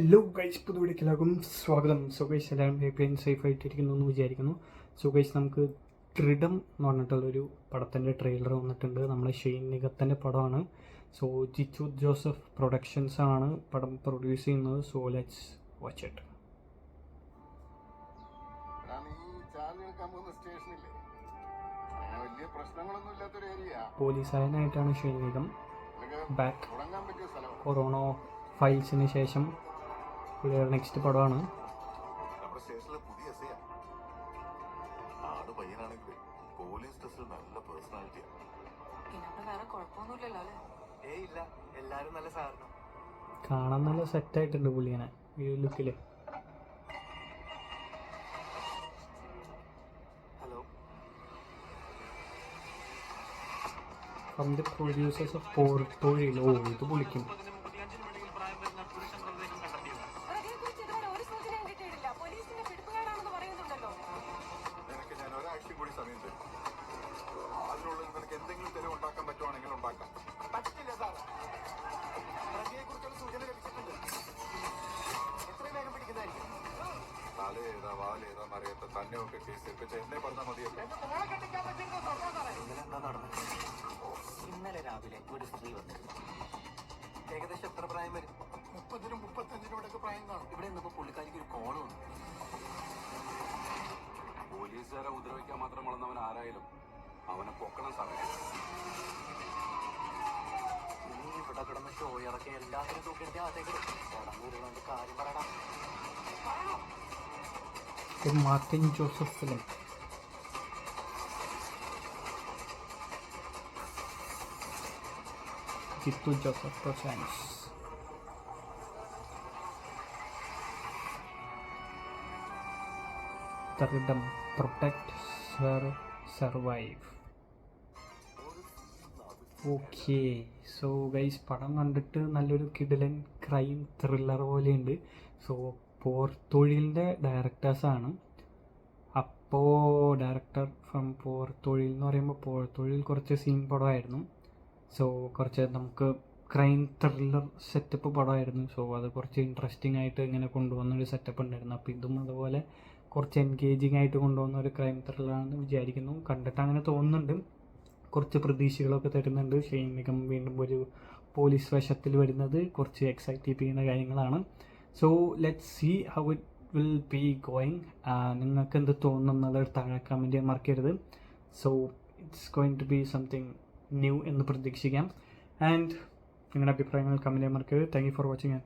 Hello guys, പുതുവീഡിയോക്ക് എല്ലാവർക്കും സ്വാഗതം. So guys, എല്ലാവരും ഹാപ്പി ആൻഡ് സേഫ് ആയിട്ടിരിക്കുന്നു എന്ന് വിചാരിക്കുന്നു. സോ ഗൈസ്, നമുക്ക് ദൃഢം എന്ന് പറഞ്ഞിട്ടുള്ളൊരു പടത്തിൻ്റെ ട്രെയിലർ വന്നിട്ടുണ്ട്. നമ്മളെ ഷെയ്ൻ നിഗത്തിൻ്റെ പടമാണ്. സോ ജിത്തു ജോസഫ് പ്രൊഡക്ഷൻസ് ആണ് പടം പ്രൊഡ്യൂസ് ചെയ്യുന്നത്. So let's watch it. പോലീസുകാരനായിട്ടാണ് ഷെയ്ൻ നിഗം ബാക്ക്. കൊറോണ ഫൈൽസിന് ശേഷം പുള്ളിയുടെ നെക്സ്റ്റ് പടമാണ്. കാണാൻ നല്ല സെറ്റായിട്ടുണ്ട് പുള്ളിനെ ഈ ലുക്കില്. ഫ്രം ദി പ്രൊഡ്യൂസേഴ്സ് ഓഫ് പോർത്തോഴിൽ. ഓ, ഇത് പൊളിക്കും. എന്തെങ്കിലും തെളിവ് ഉണ്ടാക്കാൻ പറ്റുവാണെങ്കിൽ ഉണ്ടാക്കാം. പറ്റില്ല സാർ. പ്രതിയെക്കുറിച്ചുള്ള സൂചന ലഭിച്ചിട്ടുണ്ട്. എത്രയും വേഗം പിടിക്കുന്നതായിരിക്കും. തലയേതാ വാലേതാന്നറിയാത്ത തന്നെയൊക്കെ കേസ് ഏൽപ്പിച്ച എന്നെ പറഞ്ഞാൽ മതിയല്ലോ. എന്താ നടന്നത്? ഇന്നലെ രാവിലെ ഒരു സ്ത്രീ വന്നിരുന്നു. ഏകദേശം എത്ര പ്രായം വരും? 30-നും 35-നോടൊക്കെ പ്രായം കാണും. ഇവിടെ നിന്നപ്പോ പുള്ളിക്കാരിക്ക് ഒരു കോള് വന്നു. പോലീസുകാരെ ഉപദ്രവിക്കാൻ മാത്രം വളർന്നവൻ ആരായാലും അവനെ പൊക്കണം സാറേ. നീ ഇവിടെ കിടന്ന് ഷോ ഇറക്കി എല്ലാത്തിനും തൂക്കിയെടുത്ത് അതേക്ക് കാര്യം പറയണം. മാർട്ടിൻ ജോസഫ് ഫിലിം. ജിത്തു ജോസഫ് പ്രൊഡക്ഷൻസ്. ദൃഢം, protect, survive. Okay, so guys, പടം കണ്ടിട്ട് നല്ലൊരു കിടിലൻ ക്രൈം ത്രില്ലർ പോലെയുണ്ട്. സോ പോർത്തോഴിലിൻ്റെ ഡയറക്ടേഴ്സാണ്. അപ്പോൾ ഡയറക്ടർ ഫ്രം പോർത്തോഴിൽ എന്ന് പറയുമ്പോൾ പോർത്തോഴിൽ കുറച്ച് സീൻ പടമായിരുന്നു. സോ കുറച്ച് നമുക്ക് ക്രൈം ത്രില്ലർ സെറ്റപ്പ് പടമായിരുന്നു. സോ അത് കുറച്ച് ഇൻട്രസ്റ്റിംഗ് ആയിട്ട് ഇങ്ങനെ കൊണ്ടുപോകുന്നൊരു സെറ്റപ്പ് ഉണ്ടായിരുന്നു. അപ്പോൾ ഇതും അതുപോലെ കുറച്ച് എൻഗേജിങ് ആയിട്ട് കൊണ്ടുപോകുന്ന ഒരു ക്രൈം ത്രില്ലറാണെന്ന് വിചാരിക്കുന്നു. കണ്ടിട്ട് അങ്ങനെ തോന്നുന്നുണ്ട്. കുറച്ച് പ്രതീക്ഷകളൊക്കെ തരുന്നുണ്ട്. ഷെയ്ൻ നിഗം വീണ്ടും ഒരു പോലീസ് വേഷത്തിൽ വരുന്നത് കുറച്ച് എക്സൈറ്റ് ചെയ്യുന്ന കാര്യങ്ങളാണ്. So let's see how it will be going. നിങ്ങൾക്ക് എന്ത് തോന്നുന്നത് താഴെ കമൻറ്റ് ചെയ്യാൻ മറക്കരുത്. So it's going to be something new എന്ന് പ്രതീക്ഷിക്കാം. ആൻഡ് നിങ്ങളുടെ അഭിപ്രായങ്ങൾ കമൻറ്റ് ചെയ്യാൻ മറക്കരുത്. Thank you for watching.